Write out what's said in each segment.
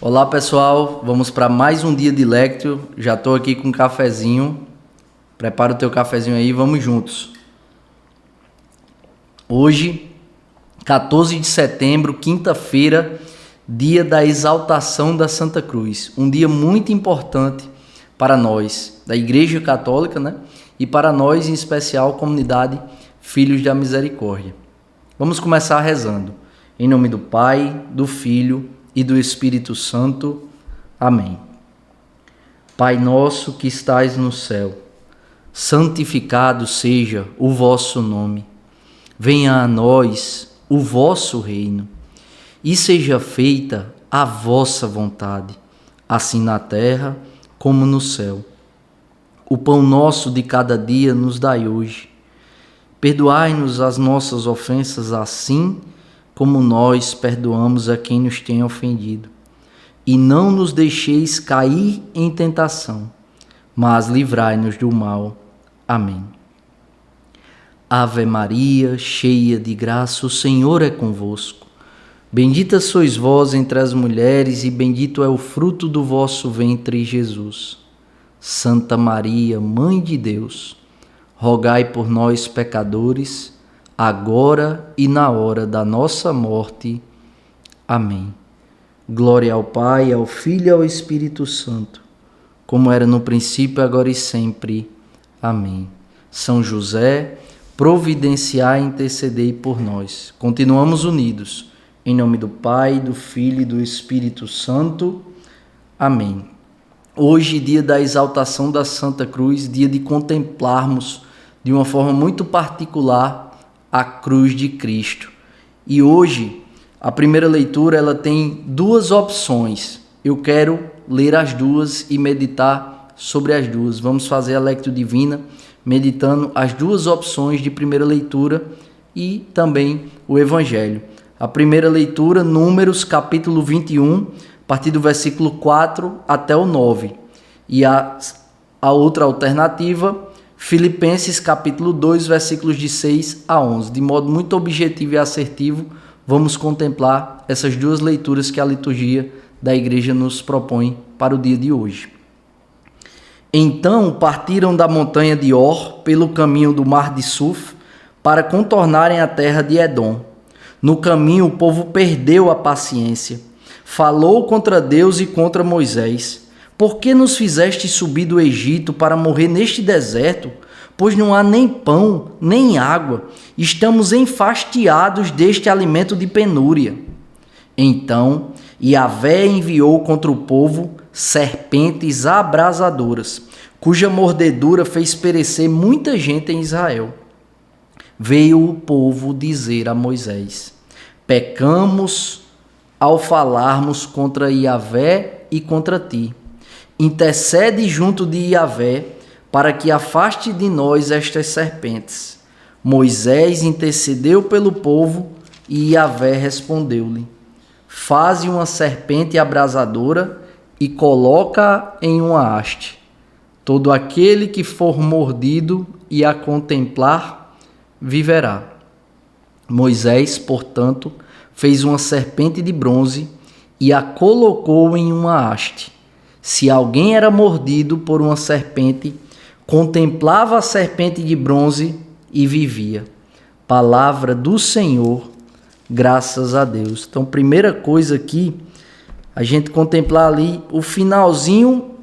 Olá pessoal, vamos para mais um dia de Lectio. Já estou aqui com um cafezinho. Prepara o teu cafezinho aí, vamos juntos. Hoje, 14 de setembro, quinta-feira, dia da exaltação da Santa Cruz. Um dia muito importante para nós, da Igreja Católica, né? E para nós, em especial, comunidade Filhos da Misericórdia. Vamos começar rezando. Em nome do Pai, do Filho e do Espírito Santo. Amém. Pai nosso que estais no céu, santificado seja o vosso nome. Venha a nós o vosso reino e seja feita a vossa vontade, assim na terra como no céu. O pão nosso de cada dia nos dai hoje. Perdoai-nos as nossas ofensas, assim como nós perdoamos a quem nos tem ofendido. E não nos deixeis cair em tentação, mas livrai-nos do mal. Amém. Ave Maria, cheia de graça, o Senhor é convosco. Bendita sois vós entre as mulheres, e bendito é o fruto do vosso ventre, Jesus. Santa Maria, Mãe de Deus, rogai por nós, pecadores, agora e na hora da nossa morte. Amém. Glória ao Pai, ao Filho e ao Espírito Santo, como era no princípio, agora e sempre. Amém. São José, providenciai e intercedei por nós. Continuamos unidos. Em nome do Pai, do Filho e do Espírito Santo. Amém. Hoje, dia da exaltação da Santa Cruz, dia de contemplarmos de uma forma muito particular a cruz de Cristo. E hoje, a primeira leitura, ela tem duas opções. Eu quero ler as duas e meditar sobre as duas. Vamos fazer a Lectio Divina, meditando as duas opções de primeira leitura e também o Evangelho. A primeira leitura, Números, capítulo 21, a partir do versículo 4 até o 9. E a outra alternativa, Filipenses, capítulo 2, versículos de 6 a 11. De modo muito objetivo e assertivo, vamos contemplar essas duas leituras que a liturgia da Igreja nos propõe para o dia de hoje. Então partiram da montanha de Or pelo caminho do mar de Suf para contornarem a terra de Edom. No caminho o povo perdeu a paciência, falou contra Deus e contra Moisés. Por que nos fizeste subir do Egito para morrer neste deserto? Pois não há nem pão, nem água. Estamos enfastiados deste alimento de penúria. Então Yahvé enviou contra o povo serpentes abrasadoras, cuja mordedura fez perecer muita gente em Israel. Veio o povo dizer a Moisés: pecamos ao falarmos contra Yahvé e contra ti. Intercede junto de Yahvé para que afaste de nós estas serpentes. Moisés intercedeu pelo povo e Yahvé respondeu-lhe: faze uma serpente abrasadora e coloca-a em uma haste. Todo aquele que for mordido e a contemplar viverá. Moisés, portanto, fez uma serpente de bronze e a colocou em uma haste. Se alguém era mordido por uma serpente, contemplava a serpente de bronze e vivia. Palavra do Senhor, graças a Deus. Então, primeira coisa aqui, a gente contemplar ali o finalzinho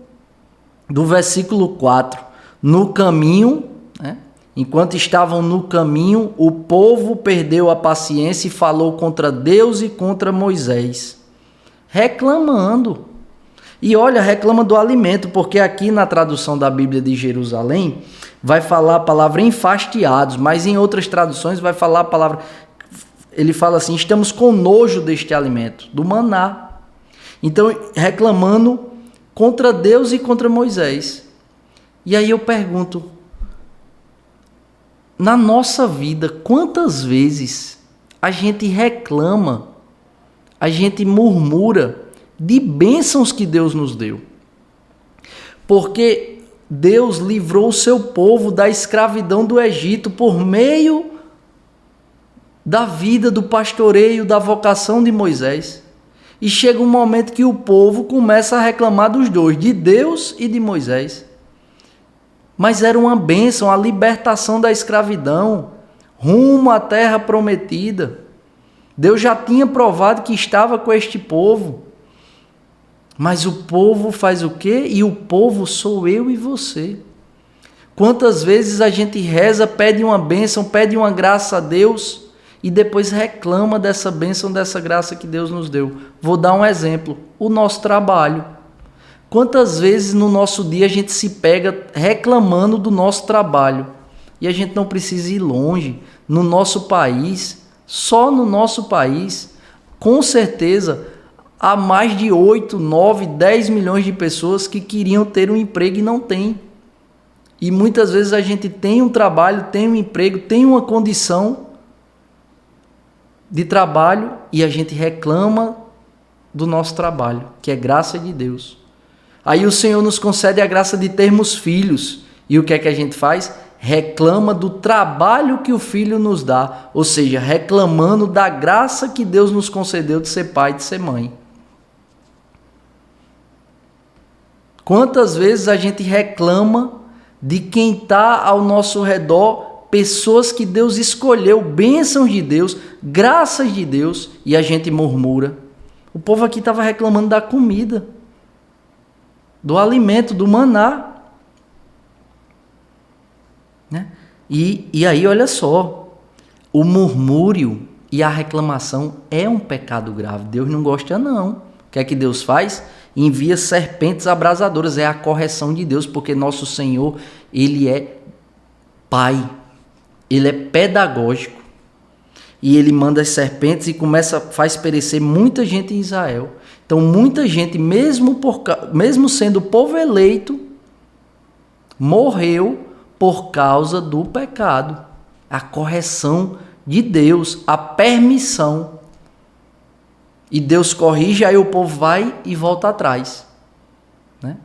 do versículo 4. No caminho, né? Enquanto estavam no caminho, o povo perdeu a paciência e falou contra Deus e contra Moisés, reclamando. E olha, reclama do alimento, porque aqui na tradução da Bíblia de Jerusalém vai falar a palavra enfastiados, mas em outras traduções vai falar a palavra... Ele fala assim: estamos com nojo deste alimento, do maná. Então, reclamando contra Deus e contra Moisés. E aí eu pergunto, na nossa vida, quantas vezes a gente reclama, a gente murmura de bênçãos que Deus nos deu? Porque Deus livrou o seu povo da escravidão do Egito por meio da vida, do pastoreio, da vocação de Moisés. E chega um momento que o povo começa a reclamar dos dois, de Deus e de Moisés. Mas era uma bênção, a libertação da escravidão, rumo à terra prometida. Deus já tinha provado que estava com este povo. Mas o povo faz o quê? E o povo sou eu e você. Quantas vezes a gente reza, pede uma bênção, pede uma graça a Deus e depois reclama dessa bênção, dessa graça que Deus nos deu. Vou dar um exemplo, o nosso trabalho. Quantas vezes no nosso dia a gente se pega reclamando do nosso trabalho? E a gente não precisa ir longe. No nosso país, só no nosso país, com certeza, há mais de 8, 9, 10 milhões de pessoas que queriam ter um emprego e não têm. E muitas vezes a gente tem um trabalho, tem um emprego, tem uma condição de trabalho e a gente reclama do nosso trabalho, que é graça de Deus. Aí o Senhor nos concede a graça de termos filhos. E o que é que a gente faz? Reclama do trabalho que o filho nos dá. Ou seja, reclamando da graça que Deus nos concedeu de ser pai e de ser mãe. Quantas vezes a gente reclama de quem está ao nosso redor, pessoas que Deus escolheu, bênçãos de Deus, graças de Deus, e a gente murmura. O povo aqui estava reclamando da comida, do alimento, do maná. Né? E aí, olha só, o murmúrio e a reclamação é um pecado grave. Deus não gosta, não. O que é que Deus faz? Envia serpentes abrasadoras, é a correção de Deus, porque nosso Senhor, Ele é Pai, Ele é pedagógico, e Ele manda as serpentes e faz perecer muita gente em Israel. Então muita gente, mesmo sendo povo eleito, morreu por causa do pecado. A correção de Deus, a permissão. E Deus corrige, aí o povo vai e volta atrás. Né?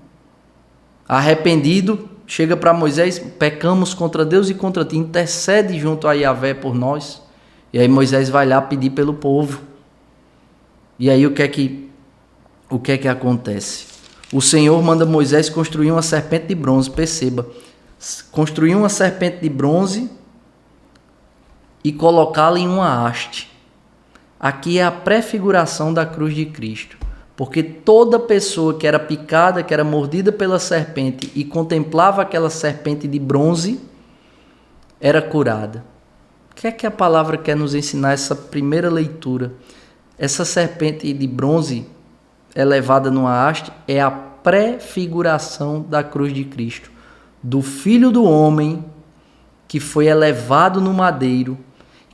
Arrependido, chega para Moisés, pecamos contra Deus e contra ti, intercede junto a Yahvé por nós. E aí Moisés vai lá pedir pelo povo. E aí o que é que acontece? O Senhor manda Moisés construir uma serpente de bronze, perceba. Construir uma serpente de bronze e colocá-la em uma haste. Aqui é a prefiguração da cruz de Cristo, porque toda pessoa que era picada, que era mordida pela serpente e contemplava aquela serpente de bronze, era curada. O que é que a palavra quer nos ensinar essa primeira leitura? Essa serpente de bronze elevada numa haste é a prefiguração da cruz de Cristo, do Filho do Homem que foi elevado no madeiro.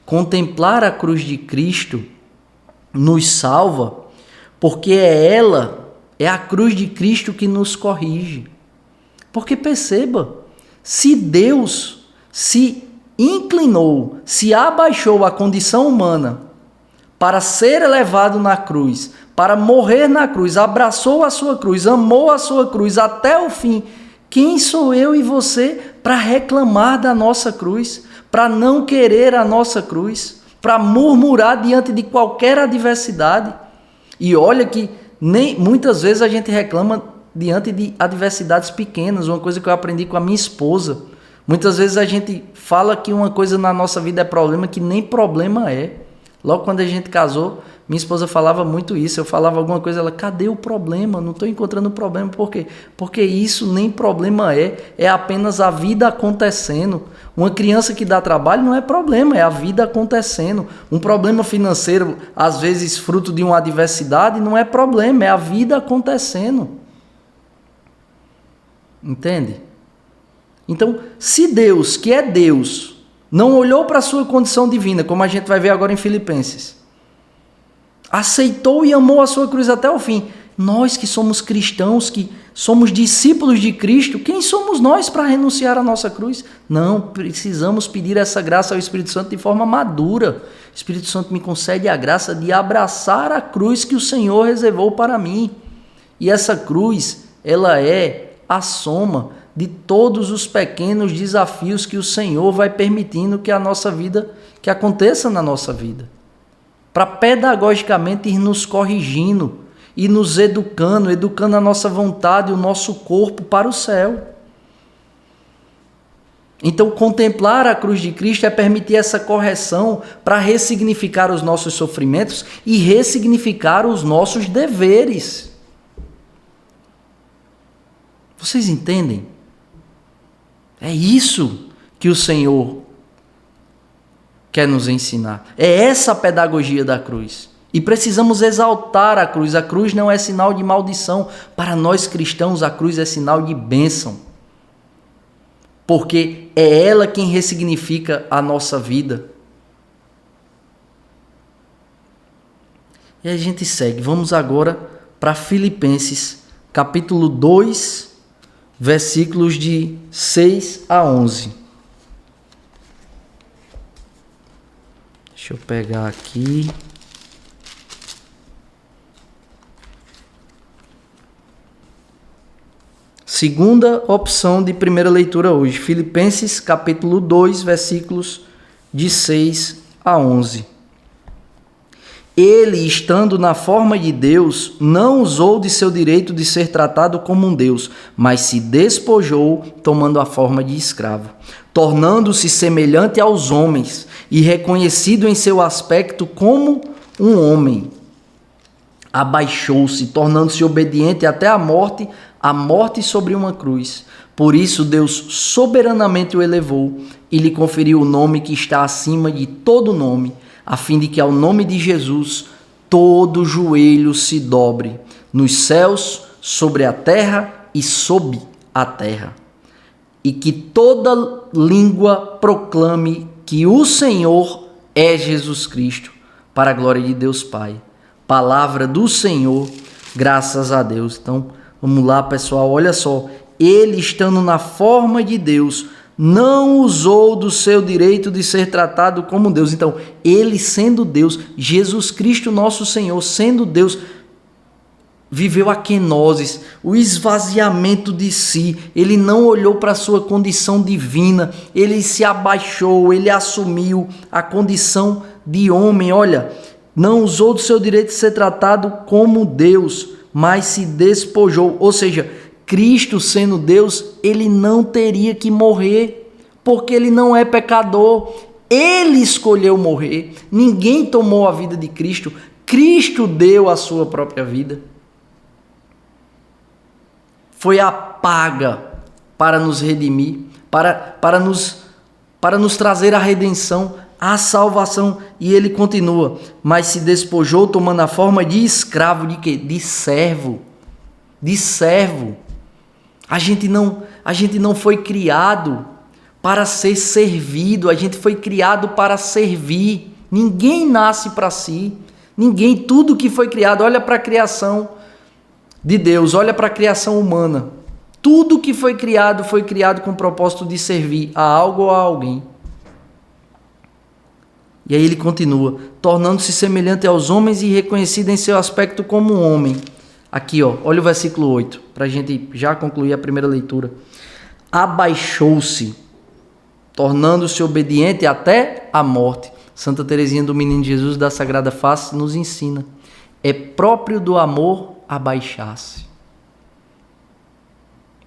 Contemplar a cruz de Cristo nos salva, porque é a cruz de Cristo que nos corrige. Porque perceba, se Deus se inclinou, se abaixou à condição humana para ser elevado na cruz, para morrer na cruz, abraçou a sua cruz, amou a sua cruz até o fim, quem sou eu e você para reclamar da nossa cruz, para não querer a nossa cruz, para murmurar diante de qualquer adversidade? E olha que muitas vezes a gente reclama diante de adversidades pequenas, uma coisa que eu aprendi com a minha esposa. Muitas vezes a gente fala que uma coisa na nossa vida é problema que nem problema é. Logo quando a gente casou, minha esposa falava muito isso. Eu falava alguma coisa, ela, cadê o problema? Não estou encontrando problema. Por quê? Porque isso nem problema é apenas a vida acontecendo. Uma criança que dá trabalho não é problema, é a vida acontecendo. Um problema financeiro, às vezes fruto de uma adversidade, não é problema, é a vida acontecendo. Entende? Então, se Deus, que é Deus, não olhou para a sua condição divina, como a gente vai ver agora em Filipenses, aceitou e amou a sua cruz até o fim, nós que somos cristãos, que somos discípulos de Cristo, quem somos nós para renunciar à nossa cruz? Não, precisamos pedir essa graça ao Espírito Santo de forma madura. O Espírito Santo me concede a graça de abraçar a cruz que o Senhor reservou para mim. E essa cruz, ela é a soma de todos os pequenos desafios que o Senhor vai permitindo que a nossa vida, que aconteça na nossa vida. para pedagogicamente ir nos corrigindo e nos educando a nossa vontade, o nosso corpo para o céu. Então, contemplar a cruz de Cristo é permitir essa correção para ressignificar os nossos sofrimentos e ressignificar os nossos deveres. Vocês entendem? É isso que o Senhor quer nos ensinar. É essa a pedagogia da cruz. E precisamos exaltar a cruz. A cruz não é sinal de maldição. Para nós cristãos, a cruz é sinal de bênção. Porque é ela quem ressignifica a nossa vida. E a gente segue. Vamos agora para Filipenses, capítulo 2, versículos de 6 a 11. Deixa eu pegar aqui. Segunda opção de primeira leitura hoje, Filipenses capítulo 2, versículos de 6 a 11. Ele, estando na forma de Deus, não usou de seu direito de ser tratado como um Deus, mas se despojou, tomando a forma de escravo, tornando-se semelhante aos homens e reconhecido em seu aspecto como um homem. Abaixou-se, tornando-se obediente até a morte sobre uma cruz. Por isso Deus soberanamente o elevou e lhe conferiu o nome que está acima de todo nome, a fim de que ao nome de Jesus todo joelho se dobre, nos céus, sobre a terra e sob a terra, e que toda língua proclame que o Senhor é Jesus Cristo, para a glória de Deus Pai. Palavra do Senhor, graças a Deus. Então, vamos lá, pessoal, olha só. Ele, estando na forma de Deus, não usou do seu direito de ser tratado como Deus. Então, ele sendo Deus, Jesus Cristo nosso Senhor, sendo Deus, viveu a kenosis, o esvaziamento de si. Ele não olhou para a sua condição divina, ele se abaixou, ele assumiu a condição de homem. Olha, não usou do seu direito de ser tratado como Deus, mas se despojou. Ou seja, Cristo sendo Deus, ele não teria que morrer, porque ele não é pecador. Ele escolheu morrer. Ninguém tomou a vida de Cristo. Cristo deu a sua própria vida. Foi a paga para nos redimir, para nos trazer a redenção, a salvação. E ele continua, mas se despojou tomando a forma de escravo, de quê? De servo. De servo. A gente não foi criado para ser servido, a gente foi criado para servir. Ninguém nasce para si. Ninguém, tudo que foi criado, olha para a criação de Deus, olha para a criação humana. Tudo que foi criado com o propósito de servir a algo ou a alguém. E aí ele continua, tornando-se semelhante aos homens e reconhecido em seu aspecto como um homem. Aqui, ó, olha o versículo 8, para a gente já concluir a primeira leitura. Abaixou-se, tornando-se obediente até a morte. Santa Teresinha do Menino Jesus da Sagrada Face nos ensina. É próprio do amor abaixar-se.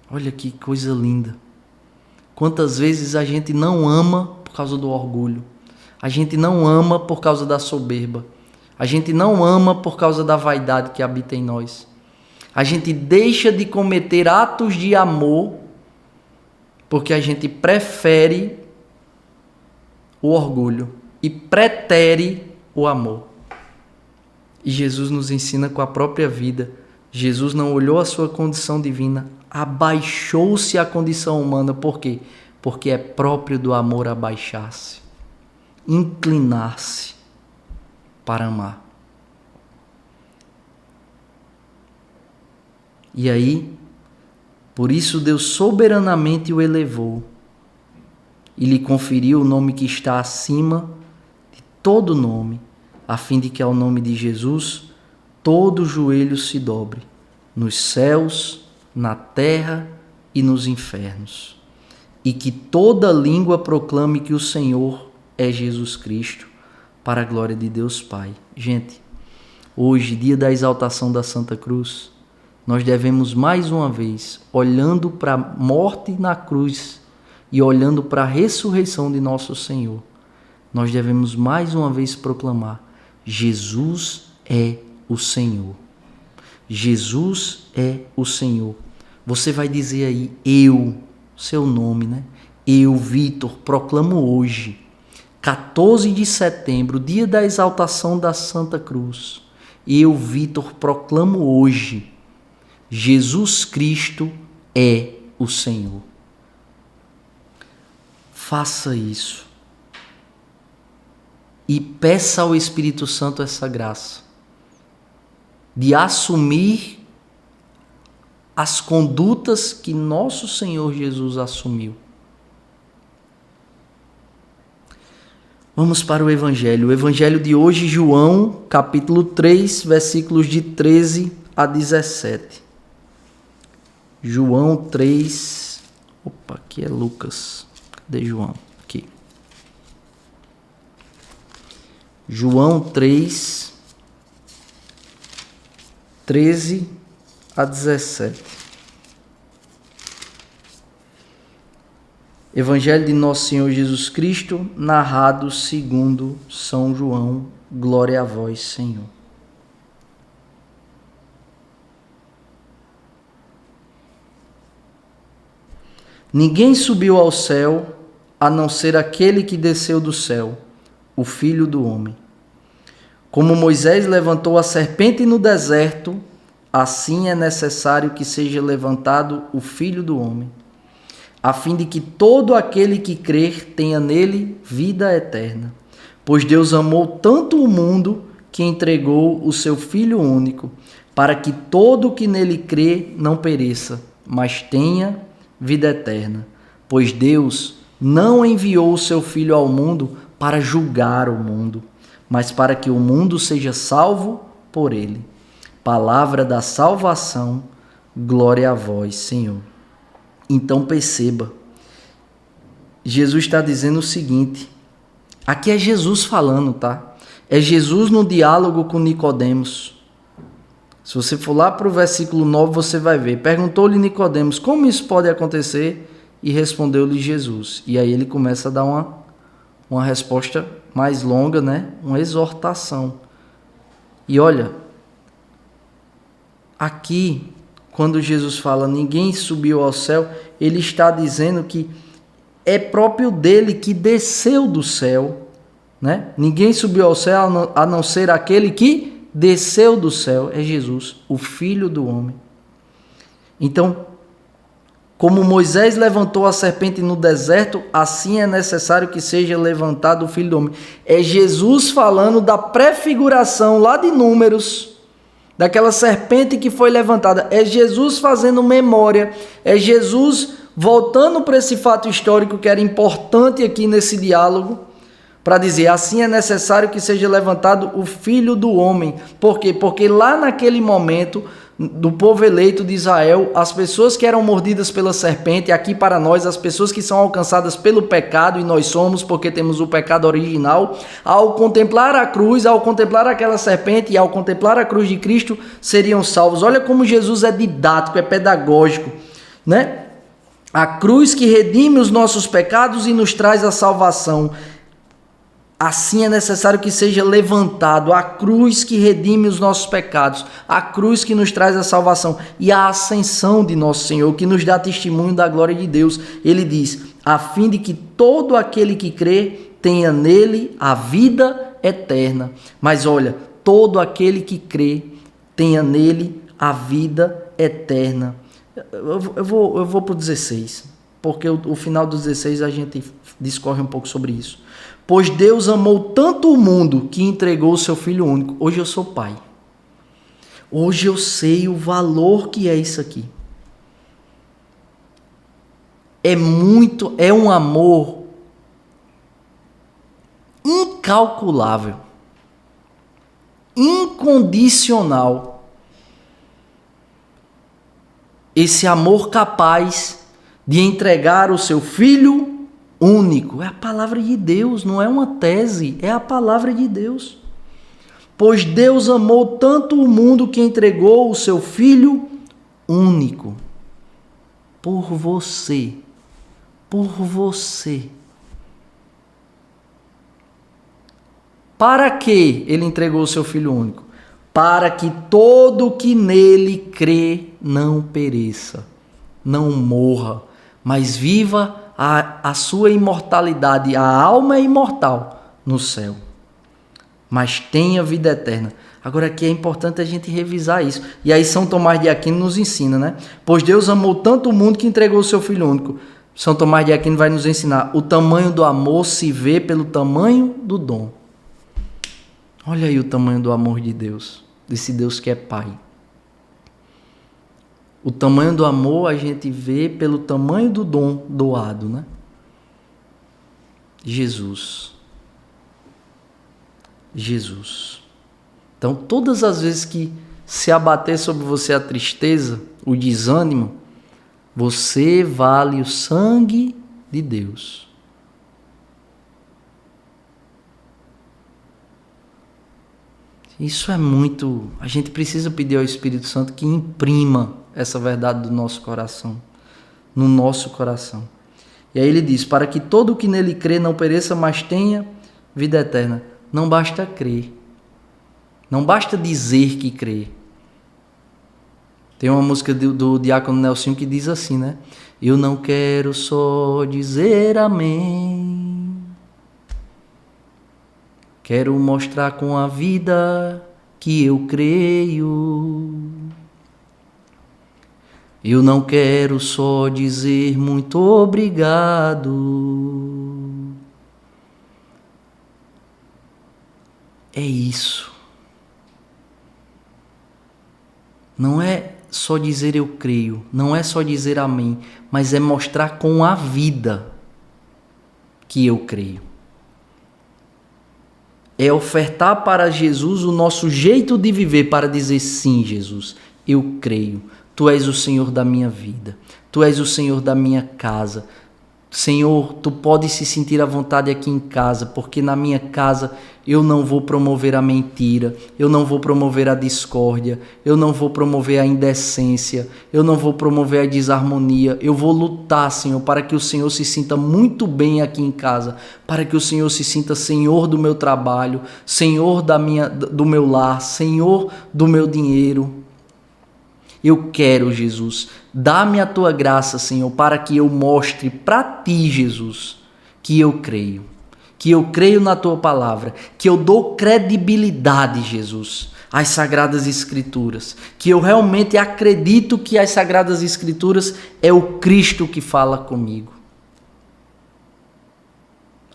Olha que coisa linda. Quantas vezes a gente não ama por causa do orgulho. A gente não ama por causa da soberba. A gente não ama por causa da vaidade que habita em nós. A gente deixa de cometer atos de amor porque a gente prefere o orgulho e pretere o amor. E Jesus nos ensina com a própria vida. Jesus não olhou a sua condição divina, abaixou-se à condição humana. Por quê? Porque é próprio do amor abaixar-se, inclinar-se para amar. E aí, por isso Deus soberanamente o elevou e lhe conferiu o nome que está acima de todo nome, a fim de que ao nome de Jesus todo joelho se dobre, nos céus, na terra e nos infernos, e que toda língua proclame que o Senhor é Jesus Cristo, para a glória de Deus Pai. Gente, hoje, dia da exaltação da Santa Cruz, nós devemos mais uma vez, olhando para a morte na cruz e olhando para a ressurreição de nosso Senhor, nós devemos mais uma vez proclamar: Jesus é o Senhor. Jesus é o Senhor. Você vai dizer aí, seu nome, né? Eu, Vitor, proclamo hoje, 14 de setembro, dia da exaltação da Santa Cruz. Eu, Vitor, proclamo hoje, Jesus Cristo é o Senhor. Faça isso. E peça ao Espírito Santo essa graça de assumir as condutas que nosso Senhor Jesus assumiu. Vamos para o Evangelho. O Evangelho de hoje, João, capítulo 3, versículos de 13 a 17. João 3... Opa, aqui é Lucas. Cadê João? Aqui. João 3, 13 a 17. Evangelho de Nosso Senhor Jesus Cristo, narrado segundo São João. Glória a vós, Senhor. Ninguém subiu ao céu, a não ser aquele que desceu do céu, o Filho do Homem. Como Moisés levantou a serpente no deserto, assim é necessário que seja levantado o Filho do Homem, a fim de que todo aquele que crer tenha nele vida eterna. Pois Deus amou tanto o mundo que entregou o seu Filho único, para que todo o que nele crê não pereça, mas tenha vida eterna. Pois Deus não enviou o seu Filho ao mundo para julgar o mundo, mas para que o mundo seja salvo por ele. Palavra da salvação, glória a vós, Senhor. Então perceba, Jesus está dizendo o seguinte, aqui é Jesus falando, tá? É Jesus no diálogo com Nicodemos. Se você for lá para o versículo 9, você vai ver. Perguntou-lhe Nicodemos, como isso pode acontecer? E respondeu-lhe Jesus. E aí ele começa a dar uma resposta mais longa, né? Uma exortação. E olha, aqui, quando Jesus fala, ninguém subiu ao céu, ele está dizendo que é próprio dele que desceu do céu, né? Ninguém subiu ao céu a não ser aquele que desceu do céu, é Jesus, o Filho do Homem. Então, como Moisés levantou a serpente no deserto, assim é necessário que seja levantado o Filho do Homem. É Jesus falando da prefiguração lá de Números, daquela serpente que foi levantada. É Jesus fazendo memória, é Jesus voltando para esse fato histórico que era importante aqui nesse diálogo, para dizer, assim é necessário que seja levantado o Filho do Homem. Por quê? Porque lá naquele momento do povo eleito de Israel, as pessoas que eram mordidas pela serpente, aqui para nós, as pessoas que são alcançadas pelo pecado, e nós somos, porque temos o pecado original, ao contemplar a cruz, ao contemplar aquela serpente e ao contemplar a cruz de Cristo, seriam salvos. Olha como Jesus é didático, é pedagógico, né? A cruz que redime os nossos pecados e nos traz a salvação. Assim é necessário que seja levantado a cruz que redime os nossos pecados, a cruz que nos traz a salvação e a ascensão de nosso Senhor, que nos dá testemunho da glória de Deus. Ele diz, a fim de que todo aquele que crê tenha nele a vida eterna. Mas olha, todo aquele que crê tenha nele a vida eterna. Eu vou para o 16, porque o final do 16 a gente discorre um pouco sobre isso. Pois Deus amou tanto o mundo que entregou o seu Filho único. Hoje eu sou pai. Hoje eu sei o valor que é isso aqui. É um amor incalculável, incondicional. Esse amor capaz de entregar o seu Filho único. É a palavra de Deus, não é uma tese, é a palavra de Deus. Pois Deus amou tanto o mundo que entregou o seu Filho único por você. Por você. Para que ele entregou o seu Filho único? Para que todo que nele crê não pereça, não morra, mas viva a sua imortalidade. A alma é imortal no céu, mas tenha vida eterna. Agora aqui é importante a gente revisar isso. E aí São Tomás de Aquino nos ensina, né? Pois Deus amou tanto o mundo que entregou o seu Filho único. São Tomás de Aquino vai nos ensinar: o tamanho do amor se vê pelo tamanho do dom. Olha aí o tamanho do amor de Deus, desse Deus que é Pai. O tamanho do amor a gente vê pelo tamanho do dom doado, né? Jesus. Jesus. Então, todas as vezes que se abater sobre você a tristeza, o desânimo, você vale o sangue de Deus. Isso é muito... A gente precisa pedir ao Espírito Santo que imprima essa verdade do nosso coração, no nosso coração. E aí ele diz: para que todo o que nele crê não pereça, mas tenha vida eterna. Não basta crer. Não basta dizer que crê. Tem uma música do Diácono Nelson que diz assim, né? Eu não quero só dizer amém. Quero mostrar com a vida que eu creio. Eu não quero só dizer muito obrigado. É isso. Não é só dizer eu creio, não é só dizer amém, mas é mostrar com a vida que eu creio. É ofertar para Jesus o nosso jeito de viver para dizer: sim, Jesus, eu creio. Tu és o Senhor da minha vida. Tu és o Senhor da minha casa. Senhor, tu podes se sentir à vontade aqui em casa, porque na minha casa eu não vou promover a mentira, eu não vou promover a discórdia, eu não vou promover a indecência, eu não vou promover a desarmonia. Eu vou lutar, Senhor, para que o Senhor se sinta muito bem aqui em casa, para que o Senhor se sinta Senhor do meu trabalho, Senhor do meu lar, Senhor do meu dinheiro. Eu quero, Jesus, dá-me a tua graça, Senhor, para que eu mostre para ti, Jesus, que eu creio na tua palavra, que eu dou credibilidade, Jesus, às Sagradas Escrituras, que eu realmente acredito que as Sagradas Escrituras é o Cristo que fala comigo,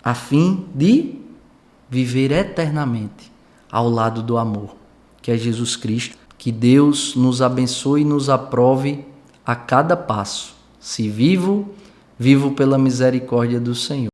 a fim de viver eternamente ao lado do amor, que é Jesus Cristo. Que Deus nos abençoe e nos aprove a cada passo. Se vivo, vivo pela misericórdia do Senhor.